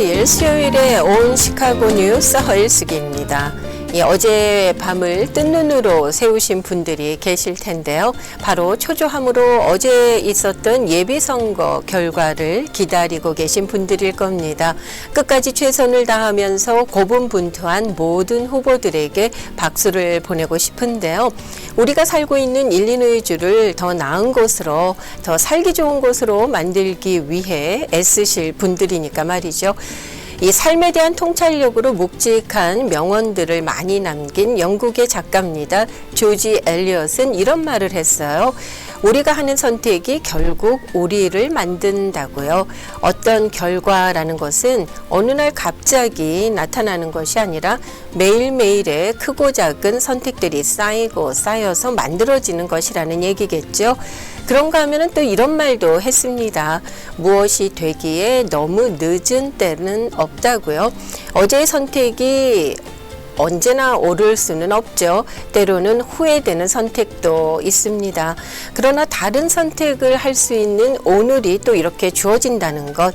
15일 수요일에 온 시카고 뉴스 허일숙입니다. 어제 밤을 뜬 눈으로 세우신 분들이 계실 텐데요. 바로 초조함으로 어제 있었던 예비선거 결과를 기다리고 계신 분들일 겁니다. 끝까지 최선을 다하면서 고분분투한 모든 후보들에게 박수를 보내고 싶은데요. 우리가 살고 있는 일리노이주를 더 나은 곳으로, 더 살기 좋은 곳으로 만들기 위해 애쓰실 분들이니까 말이죠. 이 삶에 대한 통찰력으로 묵직한 명언들을 많이 남긴 영국의 작가입니다. 조지 엘리엇은 이런 말을 했어요. 우리가 하는 선택이 결국 우리를 만든다고요. 어떤 결과라는 것은 어느 날 갑자기 나타나는 것이 아니라 매일매일의 크고 작은 선택들이 쌓이고 쌓여서 만들어지는 것이라는 얘기겠죠. 그런가 하면은 또 이런 말도 했습니다. 무엇이 되기에 너무 늦은 때는 없다고요. 어제의 선택이 언제나 옳을 수는 없죠. 때로는 후회되는 선택도 있습니다. 그러나 다른 선택을 할 수 있는 오늘이 또 이렇게 주어진다는 것,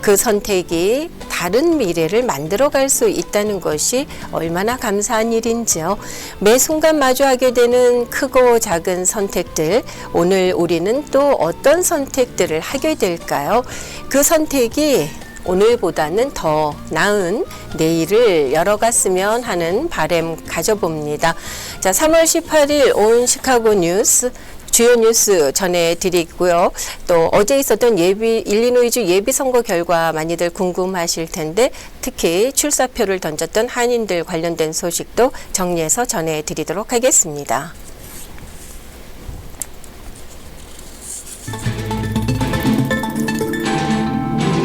그 선택이 다른 미래를 만들어갈 수 있다는 것이 얼마나 감사한 일인지요. 매 순간 마주하게 되는 크고 작은 선택들, 오늘 우리는 또 어떤 선택들을 하게 될까요? 그 선택이 오늘보다는 더 나은 내일을 열어갔으면 하는 바람 가져봅니다. 자, 3월 18일 온 시카고 뉴스 주요 뉴스 전해드리고요. 또 어제 있었던 일리노이주 예비선거 결과 많이들 궁금하실 텐데 특히 출사표를 던졌던 한인들 관련된 소식도 정리해서 전해드리도록 하겠습니다.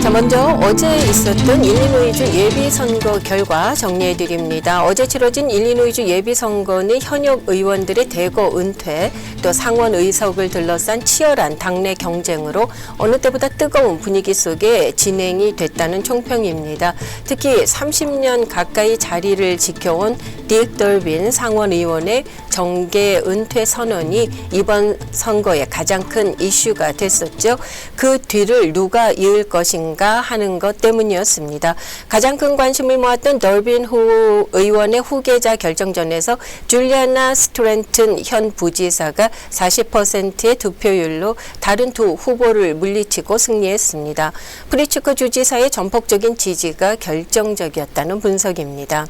자, 먼저 어제 있었던 일리노이주 예비선거 결과 정리해드립니다. 어제 치러진 일리노이주 예비선거는 현역 의원들의 대거 은퇴, 또 상원 의석을 둘러싼 치열한 당내 경쟁으로 어느 때보다 뜨거운 분위기 속에 진행이 됐다는 총평입니다. 특히 30년 가까이 자리를 지켜온 딕 덜빈 상원 의원의 정계 은퇴 선언이 이번 선거의 가장 큰 이슈가 됐었죠. 그 뒤를 누가 이을 것인가 하는 것 때문이었습니다. 가장 큰 관심을 모았던 덜빈 후 의원의 후계자 결정전에서 줄리아나 스트랜튼 현 부지사가 40%의 득표율로 다른 두 후보를 물리치고 승리했습니다. 프리츠커 주지사의 전폭적인 지지가 결정적이었다는 분석입니다.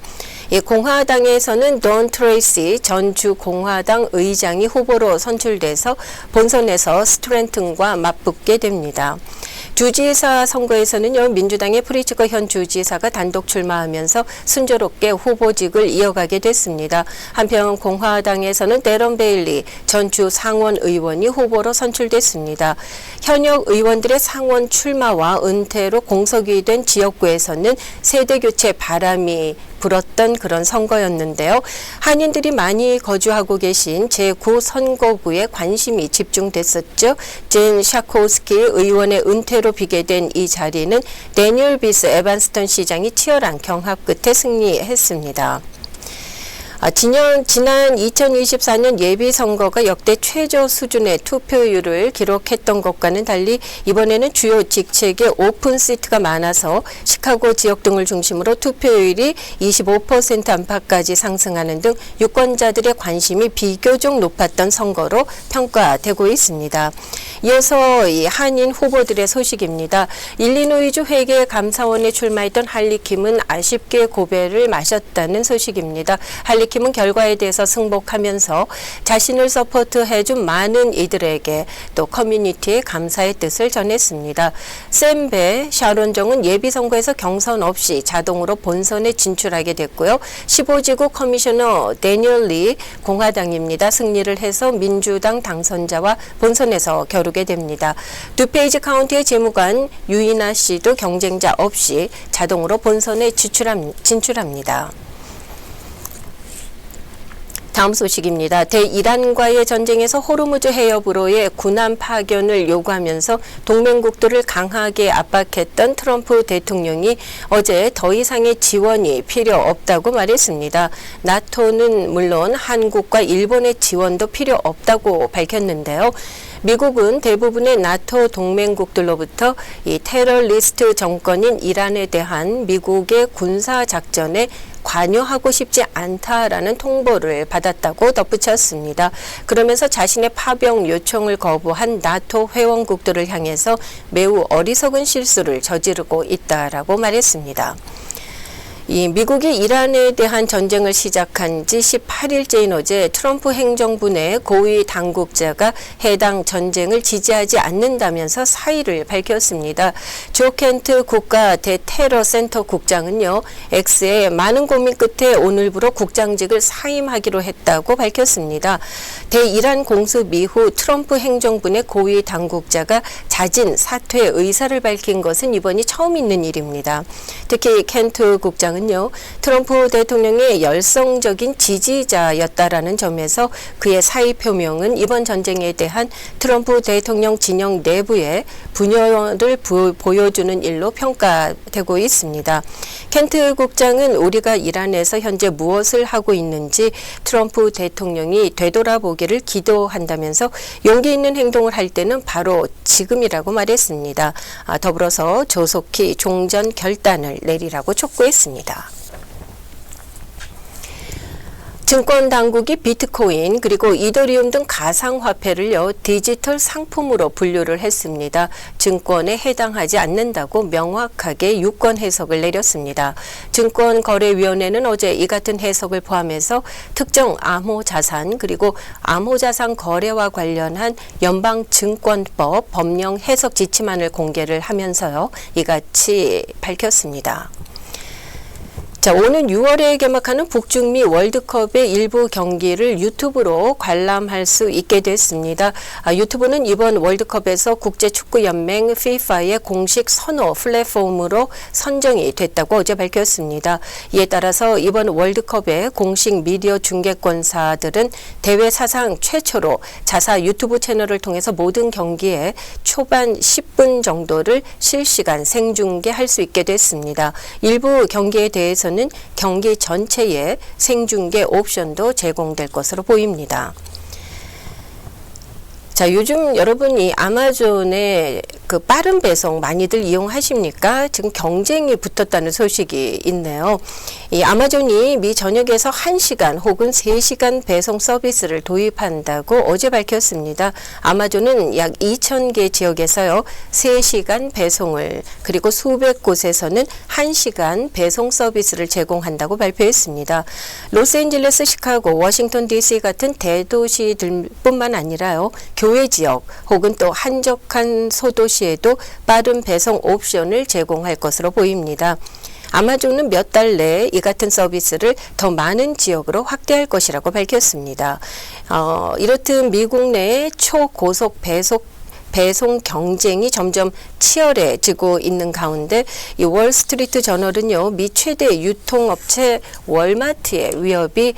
공화당에서는 돈 트레이시 전 주 공화당 의장이 후보로 선출돼서 본선에서 스트랜튼과 맞붙게 됩니다. 주지사 선거에서는요, 민주당의 프리츠커 현 주지사가 단독 출마하면서 순조롭게 후보직을 이어가게 됐습니다. 한편 공화당에서는 데런 베일리 전 주 상원 의원이 후보로 선출됐습니다. 현역 의원들의 상원 출마와 은퇴로 공석이 된 지역구에서는 세대교체 바람이 불었던 그런 선거였는데요. 한인들이 많이 거주하고 계신 제9선거구에 관심이 집중됐었죠. 젠 샤코스키 의원의 은퇴로 비게 된 이 자리는 데니얼 비스 에반스턴 시장이 치열한 경합 끝에 승리했습니다. 지난 2024년 예비선거가 역대 최저 수준의 투표율을 기록했던 것과는 달리 이번에는 주요 직책에 오픈 시트가 많아서 시카고 지역 등을 중심으로 투표율이 25% 안팎까지 상승하는 등 유권자들의 관심이 비교적 높았던 선거로 평가되고 있습니다. 이어서 이 한인 후보들의 소식입니다. 일리노이주 회계 감사원에 출마했던 할리킴은 아쉽게 고배를 마셨다는 소식입니다. 할리킴은 결과에 대해서 승복하면서 자신을 서포트해준 많은 이들에게 또 커뮤니티에 감사의 뜻을 전했습니다. 샘베 샤론정은 예비선거에서 경선 없이 자동으로 본선에 진출하게 됐고요. 15지구 커미셔너 데니얼 리 공화당입니다. 승리를 해서 민주당 당선자와 본선에서 겨루게 됩니다. 두페이지 카운티의 재무관 유이나 씨도 경쟁자 없이 자동으로 본선에 진출합니다. 다음 소식입니다. 대이란과의 전쟁에서 호르무즈 해협으로의 군함 파견을 요구하면서 동맹국들을 강하게 압박했던 트럼프 대통령이 어제 더 이상의 지원이 필요 없다고 말했습니다. 나토는 물론 한국과 일본의 지원도 필요 없다고 밝혔는데요. 미국은 대부분의 나토 동맹국들로부터 이 테러리스트 정권인 이란에 대한 미국의 군사 작전에 관여하고 싶지 않다라는 통보를 받았다고 덧붙였습니다. 그러면서 자신의 파병 요청을 거부한 나토 회원국들을 향해서 매우 어리석은 실수를 저지르고 있다라고 말했습니다. 이 미국이 이란에 대한 전쟁을 시작한 지 18일째인 어제 트럼프 행정부 내 고위 당국자가 해당 전쟁을 지지하지 않는다면서 사의를 밝혔습니다. 조 켄트 국가 대테러센터 국장은요, X에 많은 고민 끝에 오늘부로 국장직을 사임하기로 했다고 밝혔습니다. 대이란 공습 이후 트럼프 행정부 내 고위 당국자가 자진 사퇴 의사를 밝힌 것은 이번이 처음 있는 일입니다. 특히 켄트 국장은 트럼프 대통령의 열성적인 지지자였다라는 점에서 그의 사의 표명은 이번 전쟁에 대한 트럼프 대통령 진영 내부의 분열을 보여주는 일로 평가되고 있습니다. 켄트 국장은 우리가 이란에서 현재 무엇을 하고 있는지 트럼프 대통령이 되돌아보기를 기도한다면서 용기 있는 행동을 할 때는 바로 지금이라고 말했습니다. 더불어서 조속히 종전 결단을 내리라고 촉구했습니다. 증권 당국이 비트코인 그리고 이더리움 등 가상화폐를요 디지털 상품으로 분류를 했습니다. 증권에 해당하지 않는다고 명확하게 유권 해석을 내렸습니다. 증권거래위원회는 어제 이 같은 해석을 포함해서 특정 암호자산 그리고 암호자산 거래와 관련한 연방증권법 법령 해석 지침안을 공개를 하면서요 이같이 밝혔습니다. 자, 오는 6월에 개막하는 북중미 월드컵의 일부 경기를 유튜브로 관람할 수 있게 됐습니다. 유튜브는 이번 월드컵에서 국제축구연맹 FIFA의 공식 선호 플랫폼으로 선정이 됐다고 어제 밝혔습니다. 이에 따라서 이번 월드컵의 공식 미디어 중계권사들은 대회 사상 최초로 자사 유튜브 채널을 통해서 모든 경기의 초반 10분 정도를 실시간 생중계할 수 있게 됐습니다. 일부 경기에 대해서는 경기 전체에 생중계 옵션도 제공될 것으로 보입니다. 자, 요즘 여러분이 아마존의 그 빠른 배송 많이들 이용하십니까? 지금 경쟁이 붙었다는 소식이 있네요. 이 아마존이 미 전역에서 1시간 혹은 3시간 배송 서비스를 도입한다고 어제 밝혔습니다. 아마존은 약 2,000개 지역에서요 3시간 배송을 그리고 수백 곳에서는 1시간 배송 서비스를 제공한다고 발표했습니다. 로스앤젤레스, 시카고, 워싱턴 DC 같은 대도시들뿐만 아니라요 교외 지역 혹은 또 한적한 소도시에도 빠른 배송 옵션을 제공할 것으로 보입니다. 아마존은 몇 달 내에 이 같은 서비스를 더 많은 지역으로 확대할 것이라고 밝혔습니다. 이렇듯 미국 내의 초고속 배송 경쟁이 점점 치열해지고 있는 가운데 이 월스트리트 저널은요 미 최대 유통업체 월마트의 위협이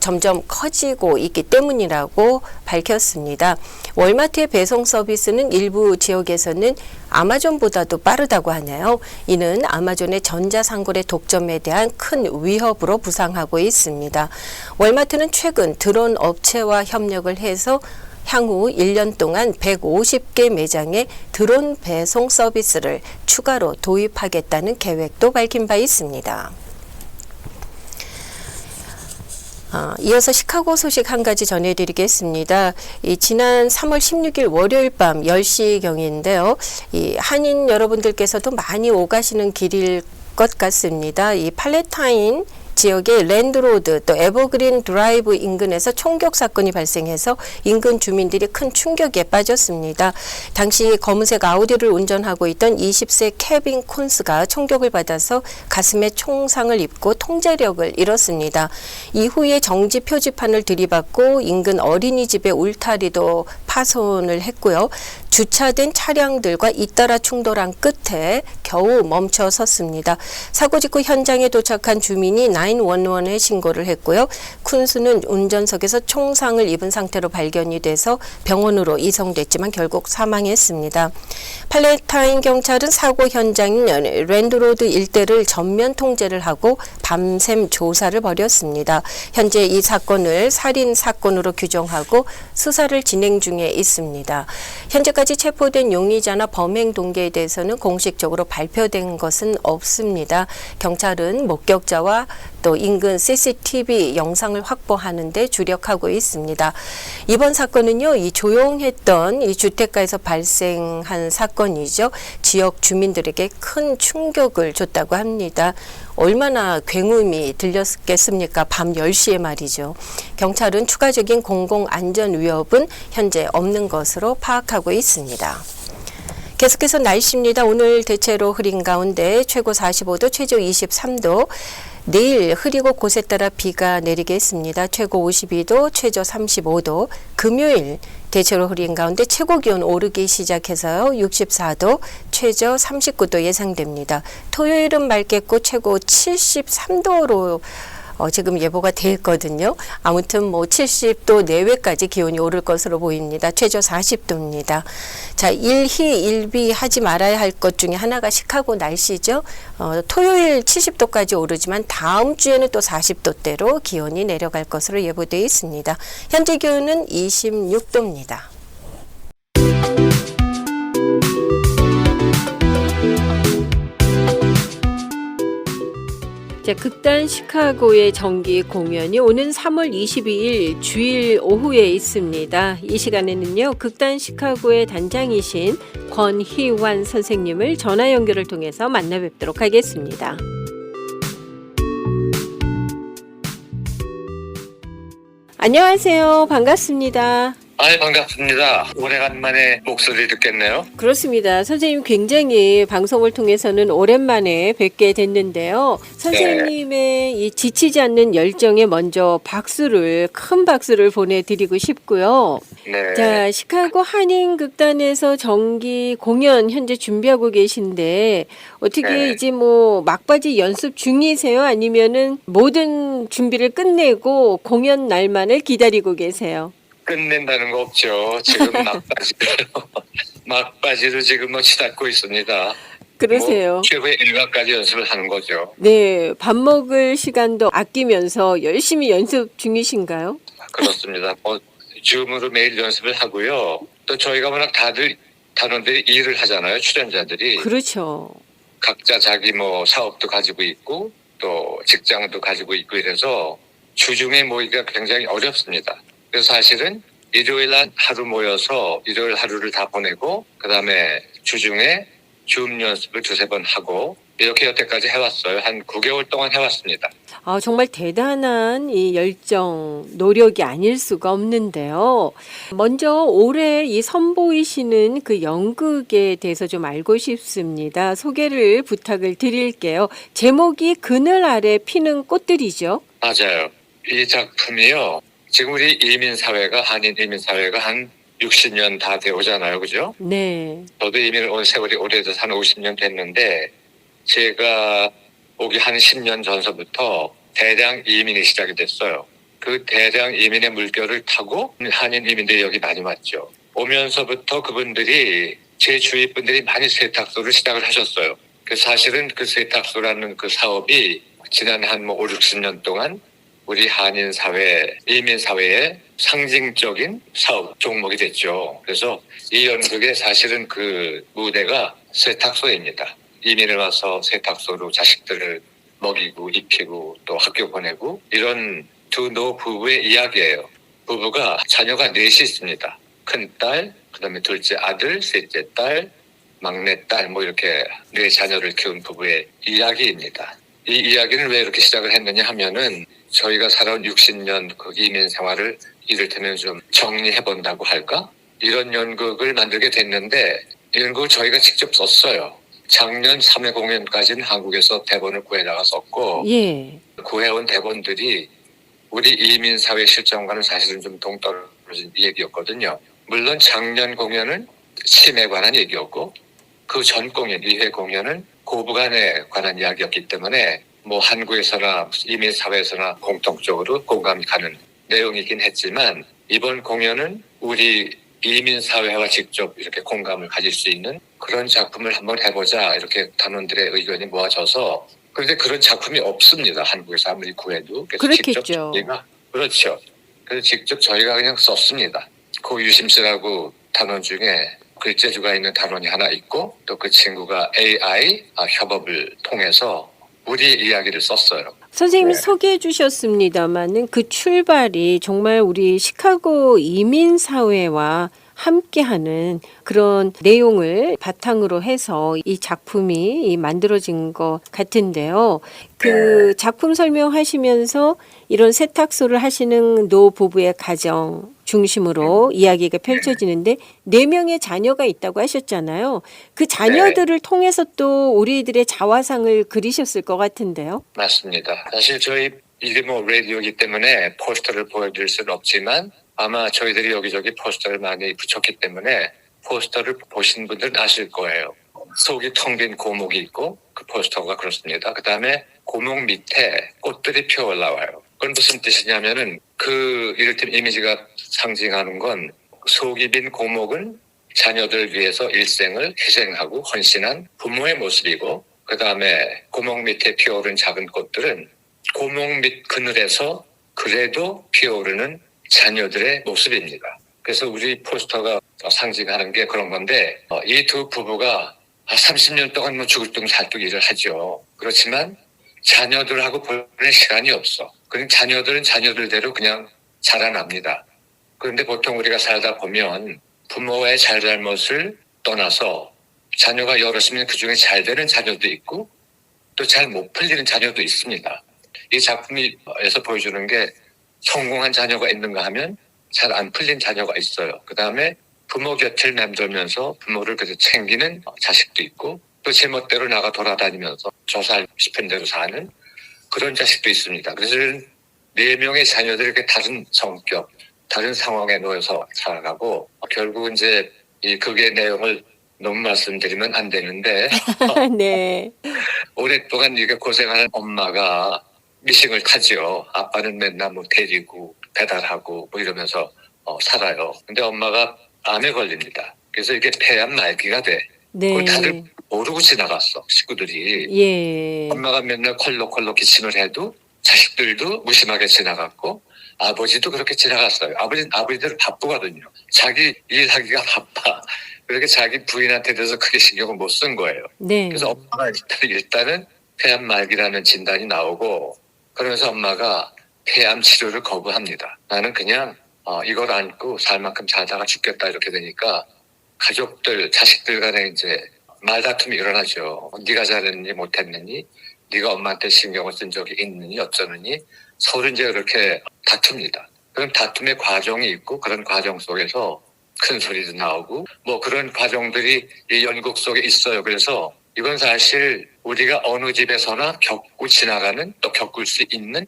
점점 커지고 있기 때문이라고 밝혔습니다. 월마트의 배송 서비스는 일부 지역에서는 아마존보다도 빠르다고 하네요. 이는 아마존의 전자상거래 독점에 대한 큰 위협으로 부상하고 있습니다. 월마트는 최근 드론 업체와 협력을 해서 향후 1년 동안 150개 매장에 드론 배송 서비스를 추가로 도입하겠다는 계획도 밝힌 바 있습니다. 이어서 시카고 소식 한 가지 전해드리겠습니다. 지난 3월 16일 월요일 밤 10시경인데요. 한인 여러분들께서도 많이 오가시는 길일 것 같습니다. 이 팔레타인 지역의 랜드로드 또 에버그린 드라이브 인근에서 총격 사건이 발생해서 인근 주민들이 큰 충격에 빠졌습니다. 당시 검은색 아우디를 운전하고 있던 20세 케빈 콘스가 총격을 받아서 가슴에 총상을 입고 통제력을 잃었습니다. 이후에 정지 표지판을 들이받고 인근 어린이집의 울타리도 파손을 했고요. 주차된 차량들과 잇따라 충돌한 끝에 겨우 멈춰 섰습니다. 사고 직후 현장에 도착한 주민이 911에 신고를 했고요. 쿤스는 운전석에서 총상을 입은 상태로 발견이 돼서 병원으로 이송됐지만 결국 사망했습니다. 팔레타인 경찰은 사고 현장인 랜드로드 일대를 전면 통제를 하고 밤샘 조사를 벌였습니다. 현재 이 사건을 살인 사건으로 규정하고 수사를 진행 중에 있습니다. 현재까지 체포된 용의자나 범행 동기에 대해서는 공식적으로 발표된 것은 없습니다. 경찰은 목격자와 또 인근 CCTV 영상을 확보하는 데 주력하고 있습니다. 이번 사건은요, 이 조용했던 이 주택가에서 발생한 사건이죠. 지역 주민들에게 큰 충격을 줬다고 합니다. 얼마나 굉음이 들렸겠습니까? 밤 10시에 말이죠. 경찰은 추가적인 공공안전 위협은 현재 없는 것으로 파악하고 있습니다. 계속해서 날씨입니다. 오늘 대체로 흐린 가운데 최고 45도, 최저 23도. 내일 흐리고 곳에 따라 비가 내리겠습니다. 최고 52도, 최저 35도. 금요일 대체로 흐린 가운데 최고 기온 오르기 시작해서요. 64도, 최저 39도 예상됩니다. 토요일은 맑겠고 최고 73도로 지금 예보가 돼 있거든요. 아무튼 뭐 70도 내외까지 기온이 오를 것으로 보입니다. 최저 40도입니다. 자, 일희 하지 말아야 할 것 중에 하나가 시카고 날씨죠. 토요일 70도까지 오르지만 다음 주에는 또 40도대로 기온이 내려갈 것으로 예보되어 있습니다. 현재 기온은 26도입니다. 자, 극단 시카고의 정기 공연이 오는 3월 22일 주일 오후에 있습니다. 이 시간에는요, 극단 시카고의 단장이신 권희환 선생님을 전화 연결을 통해서 만나 뵙도록 하겠습니다. 안녕하세요. 반갑습니다. 반갑습니다. 오래간만에 목소리 듣겠네요. 그렇습니다. 선생님 굉장히 방송을 통해서는 오랜만에 뵙게 됐는데요. 선생님의 이 지치지 않는 열정에 먼저 큰 박수를 보내드리고 싶고요. 네. 자, 시카고 한인극단에서 정기 공연 현재 준비하고 계신데 어떻게 이제 뭐 막바지 연습 중이세요? 아니면은 모든 준비를 끝내고 공연 날만을 기다리고 계세요? 끝낸다는 거 없죠. 지금 막바지로 지금 치닫고 있습니다. 그러세요. 최후의 일각까지 연습을 하는 거죠. 네, 밥 먹을 시간도 아끼면서 열심히 연습 중이신가요? 그렇습니다. 줌으로 매일 연습을 하고요. 또 저희가 워낙 다들 단원들이 일을 하잖아요. 출연자들이. 그렇죠. 각자 자기 사업도 가지고 있고 또 직장도 가지고 있고 이래서 주중에 모이기가 굉장히 어렵습니다. 그래서 사실은 일요일 날 하루 모여서 일요일 하루를 다 보내고 그다음에 주중에 줌 연습을 2-3번 하고 이렇게 여태까지 해왔어요. 한 9개월 동안 해왔습니다. 정말 대단한 이 열정, 노력이 아닐 수가 없는데요. 먼저 올해 이 선보이시는 그 연극에 대해서 좀 알고 싶습니다. 소개를 부탁을 드릴게요. 제목이 그늘 아래 피는 꽃들이죠? 맞아요. 이 작품이요. 지금 우리 한인 이민 사회가 한 60년 다 되오잖아요. 그죠? 네. 저도 이민을 온 세월이 오래돼서 한 50년 됐는데 제가 오기 한 10년 전서부터 대량 이민이 시작이 됐어요. 그 대량 이민의 물결을 타고 한인 이민들이 여기 많이 왔죠. 오면서부터 그분들이 제 주위 분들이 많이 세탁소를 시작을 하셨어요. 사실은 그 세탁소라는 그 사업이 지난 한 5-60년 동안 우리 한인 사회, 이민 사회의 상징적인 사업 종목이 됐죠. 그래서 이 연극의 사실은 그 무대가 세탁소입니다. 이민을 와서 세탁소로 자식들을 먹이고 입히고 또 학교 보내고 이런 두 노부부의 이야기예요. 부부가 자녀가 넷이 있습니다. 큰딸, 그다음에 둘째 아들, 셋째 딸, 막내 딸 이렇게 4자녀를 키운 부부의 이야기입니다. 이 이야기는 왜 이렇게 시작을 했느냐 하면은 저희가 살아온 60년 그 이민 생활을 이를테면 좀 정리해본다고 할까? 이런 연극을 만들게 됐는데 이 연극을 저희가 직접 썼어요. 작년 3회 공연까지는 한국에서 대본을 구해다가 썼고 구해온 대본들이 우리 이민 사회 실정과는 사실은 좀 동떨어진 얘기였거든요. 물론 작년 공연은 치매에 관한 얘기였고 그 전 공연, 2회 공연은 고부간에 관한 이야기였기 때문에 한국에서나 이민 사회에서나 공통적으로 공감이 가는 내용이긴 했지만 이번 공연은 우리 이민 사회와 직접 이렇게 공감을 가질 수 있는 그런 작품을 한번 해보자 이렇게 단원들의 의견이 모아져서 그런데 그런 작품이 없습니다. 한국에서 아무리 구해도. 그래서 그렇겠죠. 직접 저희가 그렇죠. 그래서 직접 저희가 그냥 썼습니다. 고유심 씨라고 단원 중에 글재주가 있는 단원이 하나 있고 또 그 친구가 AI 협업을 통해서 우리 이야기를 썼어요. 선생님이 네. 소개해 주셨습니다마는 그 출발이 정말 우리 시카고 이민 사회와 함께하는 그런 내용을 바탕으로 해서 이 작품이 만들어진 것 같은데요. 그 작품 설명하시면서 이런 세탁소를 하시는 노부부의 가정 중심으로 이야기가 펼쳐지는데 4명의 자녀가 있다고 하셨잖아요. 그 자녀들을 통해서 또 우리들의 자화상을 그리셨을 것 같은데요. 맞습니다. 사실 저희 이게 뭐 라디오이기 때문에 포스터를 보여드릴 수는 없지만 아마 저희들이 여기저기 포스터를 많이 붙였기 때문에 포스터를 보신 분들은 아실 거예요. 속이 텅 빈 고목이 있고 그 포스터가 그렇습니다. 그 다음에 고목 밑에 꽃들이 피어 올라와요. 그건 무슨 뜻이냐면은 그 이를테면 이미지가 상징하는 건 속이 빈 고목은 자녀들 위해서 일생을 희생하고 헌신한 부모의 모습이고 그 다음에 고목 밑에 피어오른 작은 꽃들은 고목 밑 그늘에서 그래도 피어오르는 자녀들의 모습입니다. 그래서 우리 포스터가 상징하는 게 그런 건데 이 두 부부가 30년 동안 뭐 죽을 둥 살 둥 일을 하죠. 그렇지만 자녀들하고 보낼 시간이 없어. 그럼 자녀들은 자녀들대로 그냥 자라납니다. 그런데 보통 우리가 살다 보면 부모의 잘잘못을 떠나서 자녀가 여럿이면 그중에 잘 되는 자녀도 있고 또 잘 못 풀리는 자녀도 있습니다. 이 작품에서 보여주는 게 성공한 자녀가 있는가 하면 잘 안 풀린 자녀가 있어요. 그 다음에 부모 곁을 맴돌면서 부모를 그래서 챙기는 자식도 있고 또 제멋대로 나가 돌아다니면서 저 살 싶은 대로 사는 그런 자식도 있습니다. 그래서 4명의 자녀들이 이렇게 다른 성격, 다른 상황에 놓여서 살아가고 결국 이제 이 극의 내용을 너무 말씀드리면 안 되는데 네. 오랫동안 이렇게 고생하는 엄마가 미싱을 타지요. 아빠는 맨날 뭐 데리고 배달하고 뭐 이러면서 살아요. 근데 엄마가 암에 걸립니다. 그래서 이게 폐암 말기가 돼. 네. 그걸 다들 모르고 지나갔어. 식구들이. 예. 엄마가 맨날 콜록콜록 기침을 해도 자식들도 무심하게 지나갔고 아버지도 그렇게 지나갔어요. 아버지들은 바쁘거든요. 자기 일하기가 바빠. 그렇게 자기 부인한테 대해서 크게 신경을 못 쓴 거예요. 네. 그래서 엄마가 일단은 폐암 말기라는 진단이 나오고 그러면서 엄마가 폐암 치료를 거부합니다. 나는 그냥 이걸 안고 살 만큼 살다가 죽겠다 이렇게 되니까 가족들, 자식들 간에 이제 말다툼이 일어나죠. 네가 잘했니 못했느니 네가 엄마한테 신경을 쓴 적이 있느니 어쩌느니 서로 이제 그렇게 다툽니다. 그런 다툼의 과정이 있고 그런 과정 속에서 큰 소리도 나오고 뭐 그런 과정들이 이 연극 속에 있어요. 그래서 이건 사실 우리가 어느 집에서나 겪고 지나가는 또 겪을 수 있는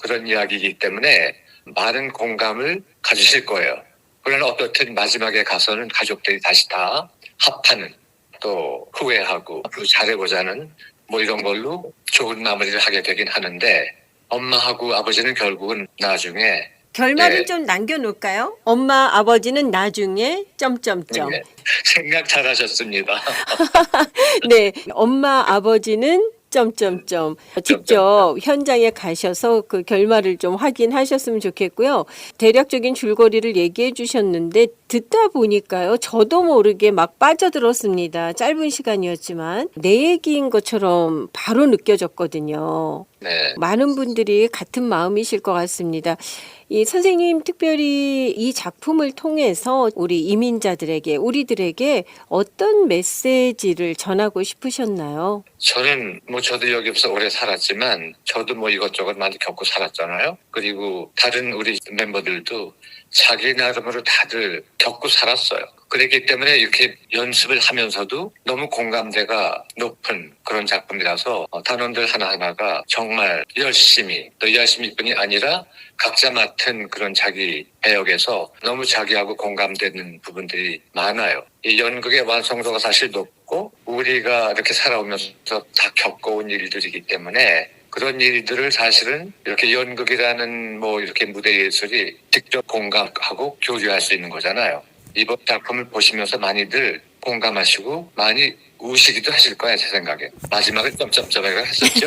그런 이야기이기 때문에 많은 공감을 가지실 거예요. 그러나 어떻든 마지막에 가서는 가족들이 다시 다 합하는 또 후회하고 앞으로 잘해보자는 뭐 이런 걸로 좋은 마무리를 하게 되긴 하는데 엄마하고 아버지는 결국은 나중에 결말을 네. 좀 남겨놓을까요? 엄마, 아버지는 나중에 점점점. 네, 생각 잘하셨습니다. 네, 엄마, 아버지는 점점점. 직접 현장에 가셔서 그 결말을 좀 확인하셨으면 좋겠고요. 대략적인 줄거리를 얘기해 주셨는데 듣다 보니까요. 저도 모르게 막 빠져들었습니다. 짧은 시간이었지만 내 얘기인 것처럼 바로 느껴졌거든요. 네. 많은 분들이 같은 마음이실 것 같습니다. 이 선생님 특별히 이 작품을 통해서 우리 이민자들에게 우리들에게 어떤 메시지를 전하고 싶으셨나요? 저는 뭐 저도 여기서 오래 살았지만 저도 뭐 이것저것 많이 겪고 살았잖아요. 그리고 다른 우리 멤버들도 자기 나름으로 다들 겪고 살았어요. 그렇기 때문에 이렇게 연습을 하면서도 너무 공감대가 높은 그런 작품이라서 단원들 하나하나가 정말 열심히 또 열심히뿐이 아니라 각자 맡은 그런 자기 배역에서 너무 자기하고 공감되는 부분들이 많아요. 이 연극의 완성도가 사실 높고 우리가 이렇게 살아오면서 다 겪어온 일들이기 때문에 그런 일들을 사실은 이렇게 연극이라는 뭐 이렇게 무대 예술이 직접 공감하고 교류할 수 있는 거잖아요. 이번 작품을 보시면서 많이들 공감하시고 많이 우시기도 하실 거야, 제 생각에. 마지막에 점점점을 했었죠.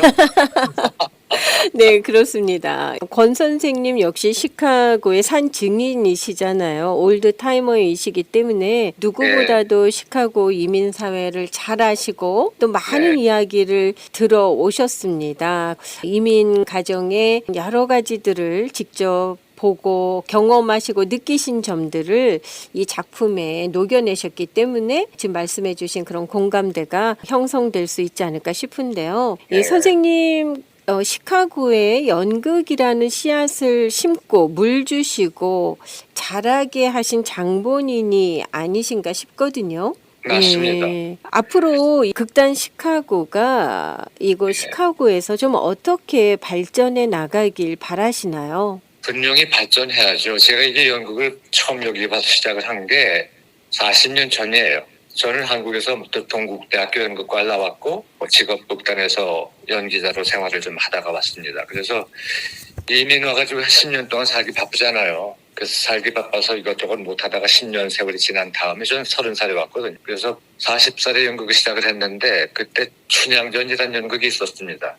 네, 그렇습니다. 권 선생님 역시 시카고의 산 증인이시잖아요. 올드 타이머이시기 때문에 누구보다도 시카고 이민 사회를 잘 아시고 또 많은 네. 이야기를 들어오셨습니다. 이민 가정의 여러 가지들을 직접 보고 경험하시고 느끼신 점들을 이 작품에 녹여내셨기 때문에 지금 말씀해 주신 그런 공감대가 형성될 수 있지 않을까 싶은데요. 이 네. 선생님 시카고에 연극이라는 씨앗을 심고 물 주시고 자라게 하신 장본인이 아니신가 싶거든요. 맞습니다. 예. 앞으로 이 극단 시카고가 이곳 시카고에서 좀 어떻게 발전해 나가길 바라시나요? 분명히 발전해야죠. 제가 이게 연극을 처음 여기 와서 시작을 한 게 40년 전이에요. 저는 한국에서 동국대학교 연극과를 나왔고 직업극단에서 연기자로 생활을 좀 하다가 왔습니다. 그래서 이민 와가지고 10년 동안 살기 바쁘잖아요. 그래서 살기 바빠서 이것저것 못하다가 10년 세월이 지난 다음에 저는 30살에 왔거든요. 그래서 40살에 연극을 시작을 했는데 그때 춘향전이라는 연극이 있었습니다.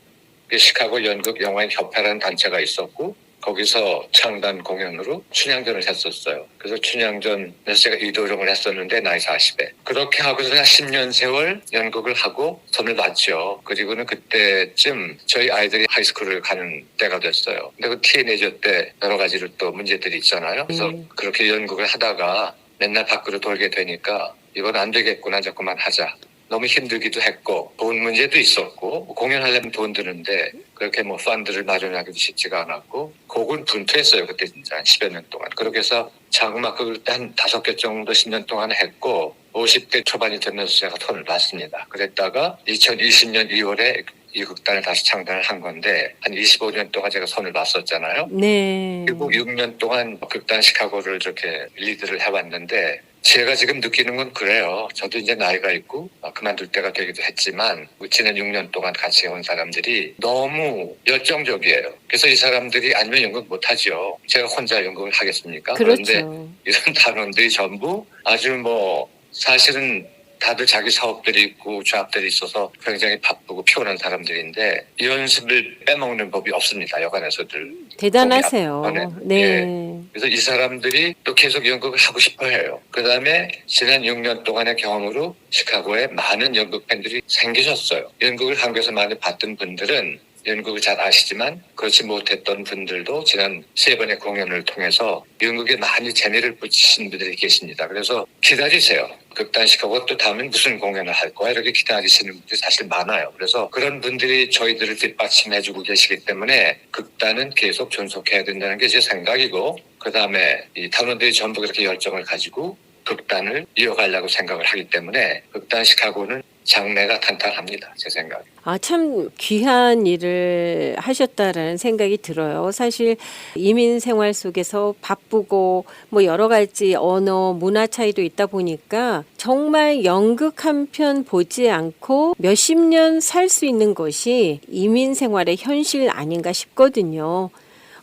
시카고 연극영화협회라는 단체가 있었고 거기서 창단 공연으로 춘향전을 했었어요. 그래서 춘향전에서 제가 이도령을 했었는데 나이 40에. 그렇게 하고서 그냥 10년 세월 연극을 하고 손을 놨죠. 그리고는 그때쯤 저희 아이들이 하이스쿨을 가는 때가 됐어요. 근데 그 티네이저 때 여러 가지로 또 문제들이 있잖아요. 그래서 그렇게 연극을 하다가 맨날 밖으로 돌게 되니까 이건 안 되겠구나, 자꾸만 하자. 너무 힘들기도 했고 돈 문제도 있었고 공연하려면 돈 드는데 그렇게 펀드를 마련하기도 쉽지가 않았고 곡은 분투했어요. 그때 진짜 한 10여 년 동안. 그렇게 해서 장음악극을 한 5개 정도 10년 동안 했고 50대 초반이 되면서 제가 손을 놨습니다. 그랬다가 2020년 2월에 이 극단을 다시 창단을 한 건데 한 25년 동안 제가 손을 놨었잖아요. 네. 그리고 6년 동안 극단 시카고를 저렇게 리드를 해왔는데 제가 지금 느끼는 건 그래요. 저도 이제 나이가 있고 그만둘 때가 되기도 했지만 지난 6년 동안 같이 해온 사람들이 너무 열정적이에요. 그래서 이 사람들이 아니면 연극 못하죠. 제가 혼자 연극을 하겠습니까? 그렇죠. 그런데 이런 단원들이 전부 아주 사실은 다들 자기 사업들이 있고 조합들이 있어서 굉장히 바쁘고 피곤한 사람들인데 연습을 빼먹는 법이 없습니다. 여간에서들. 대단하세요. 네. 예. 그래서 이 사람들이 또 계속 연극을 하고 싶어 해요. 그 다음에 지난 6년 동안의 경험으로 시카고에 많은 연극 팬들이 생기셨어요. 연극을 한국에서 많이 봤던 분들은 연극을 잘 아시지만 그렇지 못했던 분들도 지난 3번의 공연을 통해서 연극에 많이 재미를 붙이신 분들이 계십니다. 그래서 기다리세요. 극단 시카고 또 다음엔 무슨 공연을 할 거야 이렇게 기다리시는 분들이 사실 많아요. 그래서 그런 분들이 저희들을 뒷받침해주고 계시기 때문에 극단은 계속 존속해야 된다는 게 제 생각이고 그 다음에 이 단원들이 전부 그렇게 열정을 가지고 극단을 이어가려고 생각을 하기 때문에 극단 시카고는 장래가 탄탄합니다. 제 생각에. 참 귀한 일을 하셨다라는 생각이 들어요. 사실 이민 생활 속에서 바쁘고 여러 가지 언어, 문화 차이도 있다 보니까 정말 연극 한 편 보지 않고 몇십 년 살 수 있는 것이 이민 생활의 현실 아닌가 싶거든요.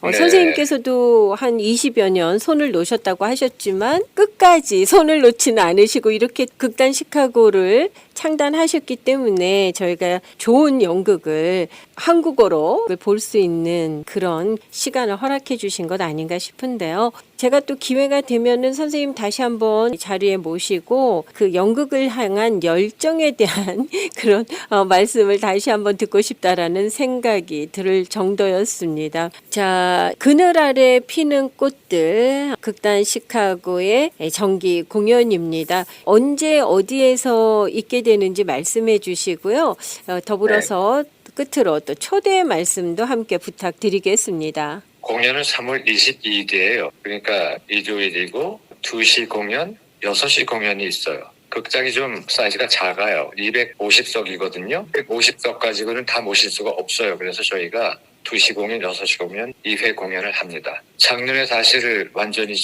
네. 선생님께서도 한 20여 년 손을 놓으셨다고 하셨지만 끝까지 손을 놓지는 않으시고 이렇게 극단 시카고를 창단하셨기 때문에 저희가 좋은 연극을 한국어로 볼 수 있는 그런 시간을 허락해 주신 것 아닌가 싶은데요. 제가 또 기회가 되면은 선생님 다시 한번 자리에 모시고 그 연극을 향한 열정에 대한 그런 말씀을 다시 한번 듣고 싶다라는 생각이 들 정도였습니다. 자, 그늘 아래 피는 꽃들 극단 시카고의 정기 공연입니다. 언제 어디에서 있게 되는지 말씀해 주시고요. 더불어서 끝으로 또 초대 말씀도 함께 부탁드리겠습니다. 공연은 3월 22일이에요. 그러니까 일요일이고 2시 공연, 6시 공연이 있어요. 극장이 좀 사이즈가 작아요. 250석이거든요. 150석 가지고는 다 모실 수가 없어요. 그래서 저희가 2시 공연, 6시 공연, 2회 공연을 합니다. 작년에 사실 완전히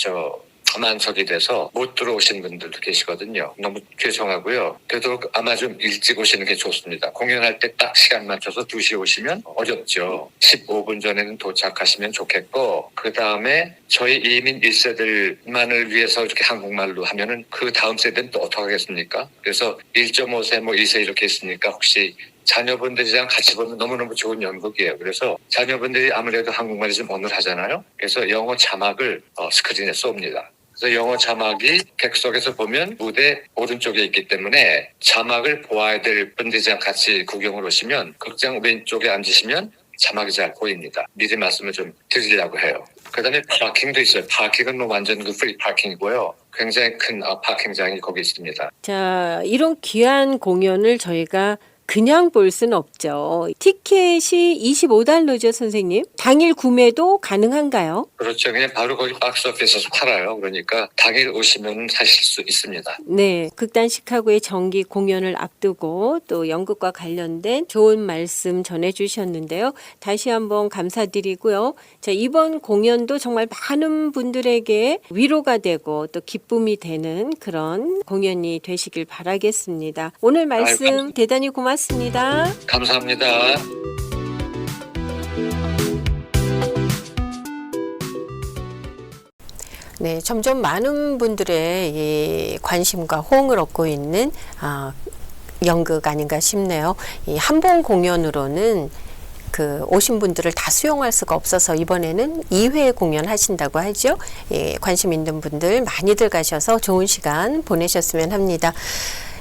다만석이 돼서 못 들어오신 분들도 계시거든요. 너무 죄송하고요. 되도록 아마 좀 일찍 오시는 게 좋습니다. 공연할 때 딱 시간 맞춰서 2시에 오시면 어렵죠. 15분 전에는 도착하시면 좋겠고, 그 다음에 저희 이민 1세들만을 위해서 이렇게 한국말로 하면은 그 다음 세대는 또 어떻게 하겠습니까? 그래서 1.5세, 2세 이렇게 있으니까 혹시 자녀분들이랑 같이 보면 너무너무 좋은 연극이에요. 그래서 자녀분들이 아무래도 한국말이 좀 어눌하잖아요. 그래서 영어 자막을 스크린에 쏩니다. 그래서 영어 자막이 객석에서 보면 무대 오른쪽에 있기 때문에 자막을 보아야 될 분들이랑 같이 구경을 오시면 극장 왼쪽에 앉으시면 자막이 잘 보입니다. 미리 말씀을 좀 드리려고 해요. 그 다음에 파킹도 있어요. 파킹은 완전 그 프리 파킹이고요. 굉장히 큰 파킹장이 거기 있습니다. 자, 이런 귀한 공연을 저희가 그냥 볼 수는 없죠. 티켓이 $25죠, 선생님? 당일 구매도 가능한가요? 그렇죠. 그냥 바로 거기 박스오피스에서 팔아요. 그러니까 당일 오시면 사실 수 있습니다. 네, 극단 시카고의 정기 공연을 앞두고 또 연극과 관련된 좋은 말씀 전해주셨는데요. 다시 한번 감사드리고요. 자, 이번 공연도 정말 많은 분들에게 위로가 되고 또 기쁨이 되는 그런 공연이 되시길 바라겠습니다. 오늘 말씀 대단히 고맙습니다. 감사합니다. 네, 점점 많은 분들의 이 관심과 호응을 얻고 있는 연극 아닌가 싶네요. 이 한 번 공연으로는 그 오신 분들을 다 수용할 수가 없어서 이번에는 2회 공연하신다고 하죠. 예, 관심 있는 분들 많이들 가셔서 좋은 시간 보내셨으면 합니다.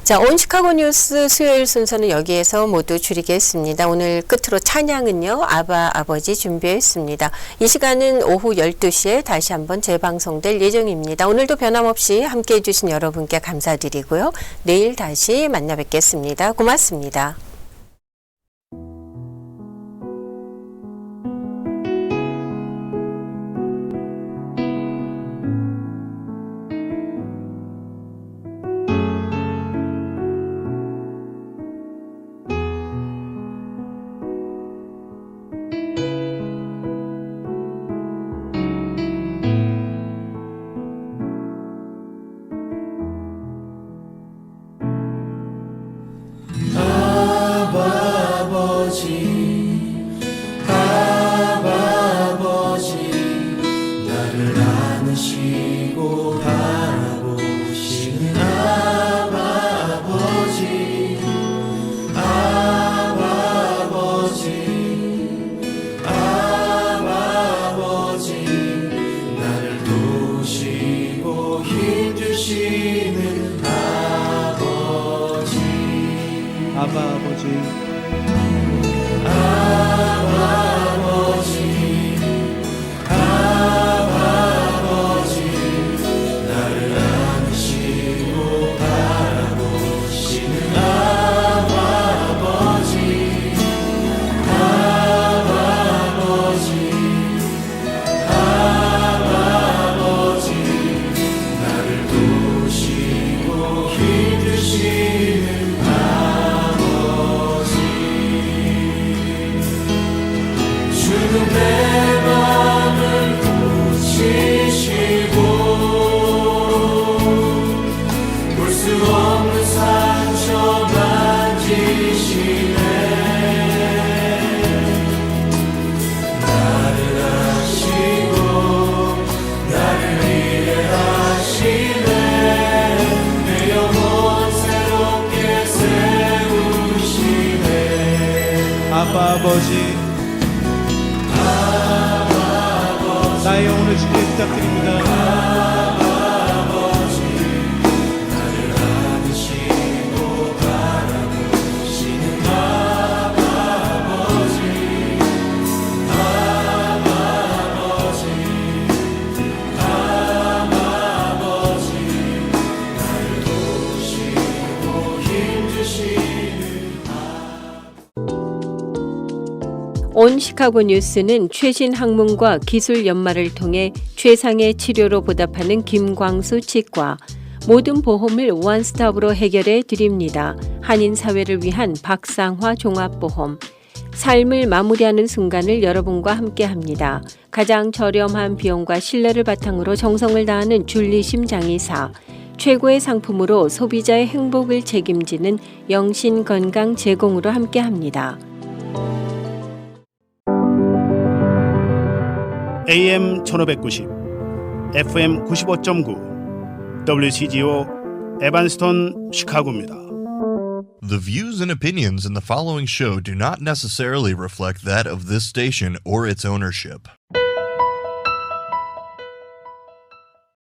자, 온 시카고 뉴스 수요일 순서는 여기에서 모두 줄이겠습니다. 오늘 끝으로 찬양은요, 아바 아버지 준비했습니다. 이 시간은 오후 12시에 다시 한번 재방송될 예정입니다. 오늘도 변함없이 함께해 주신 여러분께 감사드리고요. 내일 다시 만나 뵙겠습니다. 고맙습니다. 아빠 아버지, 나의 영혼을 주께 부탁드립니다. 온 시카고 뉴스는 최신 학문과 기술 연마를 통해 최상의 치료로 보답하는 김광수 치과, 모든 보험을 원스톱으로 해결해 드립니다. 한인 사회를 위한 박상화 종합보험, 삶을 마무리하는 순간을 여러분과 함께합니다. 가장 저렴한 비용과 신뢰를 바탕으로 정성을 다하는 줄리심 장의사, 최고의 상품으로 소비자의 행복을 책임지는 영신 건강 제공으로 함께합니다. AM 1590, FM 95.9, WCGO 에반스톤 시카고입니다. The views and opinions in the following show do not necessarily reflect that of this station or its ownership.